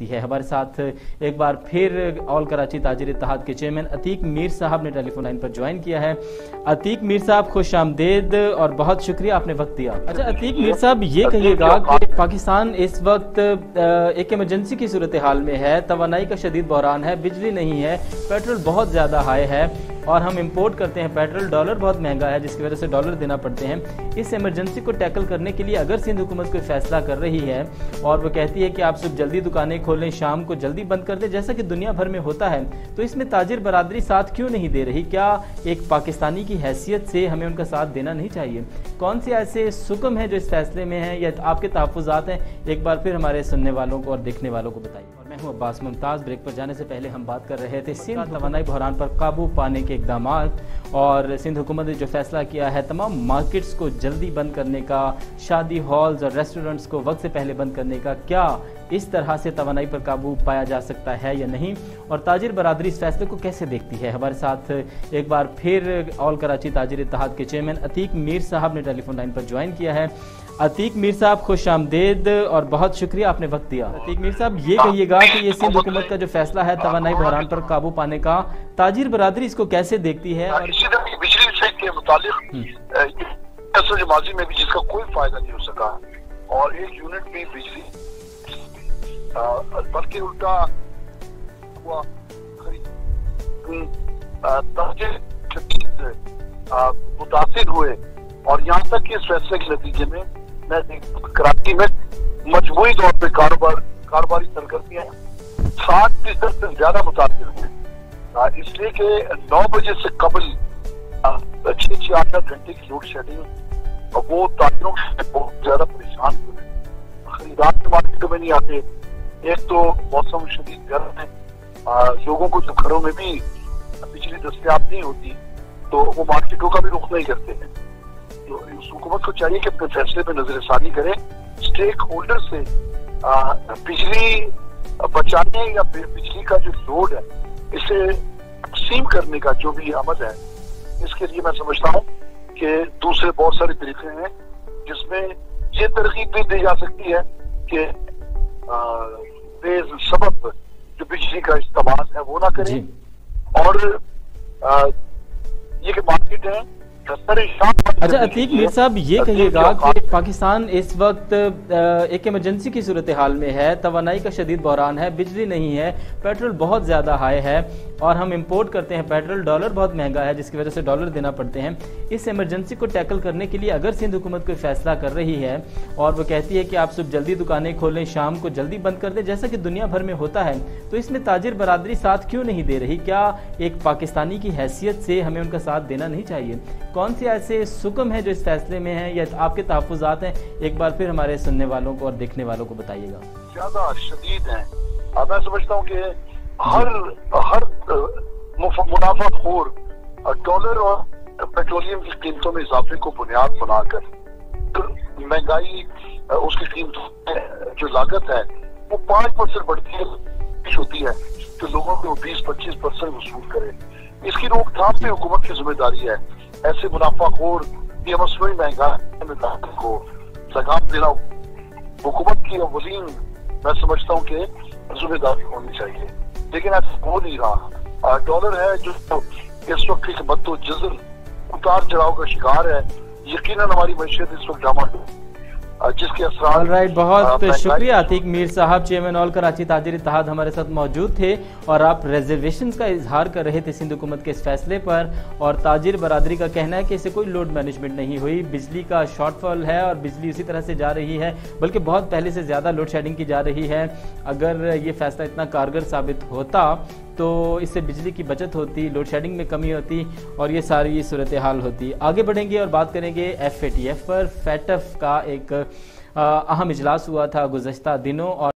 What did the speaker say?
देखती है। हमारे साथ एक बार फिर ऑल कराची ताजिर इत्तेहाद के चेयरमैन अतीक मीर साहब ने टेलीफोन लाइन पर ज्वाइन किया है। अतीक मीर साहब खुश आमदेद और बहुत शुक्रिया आपने वक्त दिया। अच्छा अतीक मीर साहब, ये कहिएगा कि पाकिस्तान इस वक्त एक इमरजेंसी की सूरत हाल में है, तवानाई का शदीद बहरान है, बिजली नहीं है, पेट्रोल बहुत ज़्यादा हाई है और हम इंपोर्ट करते हैं पेट्रोल, डॉलर बहुत महंगा है जिसकी वजह से डॉलर देना पड़ते हैं। इस इमरजेंसी को टैकल करने के लिए अगर सिंध हुकूमत कोई फैसला कर रही है और वो कहती है कि आप सुबह जल्दी दुकानें खोलें, शाम को जल्दी बंद कर दें, जैसा कि दुनिया भर में होता है, तो इसमें ताजिर बरादरी साथ क्यों नहीं दे रही? क्या एक पाकिस्तानी की हैसियत से हमें उनका साथ देना नहीं चाहिए? कौन से ऐसे सुकम हैं जो इस फैसले में हैं या आपके तहफ़्फ़ुज़ात हैं? एक बार फिर हमारे सुनने वालों को और देखने वालों को बताइए। और मैं हूँ अब्बास मुमताज़। ब्रेक पर जाने से पहले हम बात कर रहे थे सिंध तवानाई बहरान पर काबू पाने के इक़दामात और सिंध हुकूमत ने जो फैसला किया है तमाम मार्केट्स को जल्दी बंद करने का, शादी हॉल्स और रेस्टोरेंट्स को वक्त से पहले बंद करने का, क्या इस तरह से तवानाई पर काबू पाया जा सकता है या नहीं, और ताजिर बरादरी इस फैसले को कैसे देखती है? हमारे साथ एक बार फिर ऑल कराची ताजिर इत्तेहाद के चेयरमैन अतीक मीर साहब ने टेलीफोन लाइन पर ज्वाइन किया है। अतीक मीर साहब खुश आमदेद और बहुत शुक्रिया आपने वक्त दिया। अतीक मीर साहब, ये कहिएगा कि ये सिंध हुकूमत का जो फैसला है तवानाई बहरान पर काबू पाने का, ताजिर बरादरी इसको कैसे देखती है? और बिजली से के मुतालिक जो माजी में भी जिसका कोई फायदा नहीं हो सका और एक यूनिट में बिजली बल्कि उल्टा हुआ मुतासिर हुए और यहाँ तक कि इस फैसले के नतीजे में मैं कराची में मजबूरी तौर पर कारोबारी सरगर्मियां 60% से ज्यादा मुतासिर हुए, इसलिए कि 9 बजे से कबल 6-8 घंटे की लोड शेडिंग और वो ताजिरों से बहुत ज्यादा परेशान हुए, खरीदार के मार्केटों में नहीं आते। एक तो मौसम शदीद गर्म है, लोगों को जो घरों में भी बिजली दस्तयाब नहीं होती तो वो मार्केटों का भी रुख नहीं करते हैं। तो हुकूमत को चाहिए कि अपने फैसले पे नजरसानी करे, स्टेक होल्डर से बिजली बचाने या बिजली का जो लोड है इसे तकसीम करने का जो भी अमल है, इसके लिए मैं समझता हूँ कि दूसरे बहुत सारे तरीके हैं जिसमें ये तरकीब भी दी जा सकती है कि सबब जो बिजली का इस्तेमाल है वो ना करें और ये कि मार्केट है। अच्छा अतीक मीर साहब, ये कहिएगा कि पाकिस्तान इस वक्त एक इमरजेंसी की सूरत हाल में है, तवानाई का शदीद बहरान है, बिजली नहीं है, पेट्रोल बहुत ज़्यादा हाई है और हम इंपोर्ट करते हैं पेट्रोल, डॉलर बहुत महंगा है जिसकी वजह से डॉलर देना पड़ते हैं। इस इमरजेंसी को टैकल करने के लिए अगर सिंध हुकूमत कोई फैसला कर रही है और वो कहती है कि आप सुबह जल्दी दुकानें खोलें, शाम को जल्दी बंद कर दें, जैसा कि दुनिया भर में होता है, तो इसमें ताजिर बरादरी साथ क्यों नहीं दे रही? क्या एक पाकिस्तानी की हैसियत से हमें उनका साथ देना नहीं चाहिए? कौन से ऐसे सुकम हैं जो इस फैसले में हैं या आपके तहफ़्फ़ुज़ात हैं? एक बार फिर हमारे सुनने वालों को और देखने वालों को बताइएगा। ज्यादा शदीद है। मैं समझता हूँ कि हर मुनाफाखोर डॉलर और पेट्रोलियम की कीमतों में इजाफे को बुनियाद बनाकर महंगाई उसकी कीमतों में जो लागत है वो 5% बढ़ती होती है तो लोगों को 20-25% वसूल करे। इसकी रोकथाम पे हुकूमत की जिम्मेदारी है। ऐसे मुनाफाखोर या मसनूई महंगाई में को लगाम देना हुकूमत की अवलीन मैं समझता हूँ कि जिम्मेदारी होनी चाहिए, लेकिन ऐसा हो नहीं रहा। डॉलर है जो इस वक्त की मद्दोजर उतार चढ़ाव का शिकार है। यकीनन हमारी मैशियत इस वक्त डामाडोल जिसके असरात। राइट, बहुत शुक्रिया अतीक मीर साहब, चेयरमैन ऑल कराची ताजिर इत्तेहाद हमारे साथ मौजूद थे और आप रिजर्वेशंस का इजहार कर रहे थे सिंध हुकूमत के इस फैसले पर। और ताजिर बरादरी का कहना है कि इससे कोई लोड मैनेजमेंट नहीं हुई, बिजली का शॉर्टफॉल है और बिजली उसी तरह से जा रही है, बल्कि बहुत पहले से ज़्यादा लोड शेडिंग की जा रही है। अगर ये फैसला इतना कारगर साबित होता तो इससे बिजली की बचत होती, लोड शेडिंग में कमी होती और ये सारी सूरत हाल होती। आगे बढ़ेंगे और बात करेंगे FATF पर। FATF का एक अहम इजलास हुआ था गुज़श्ता दिनों और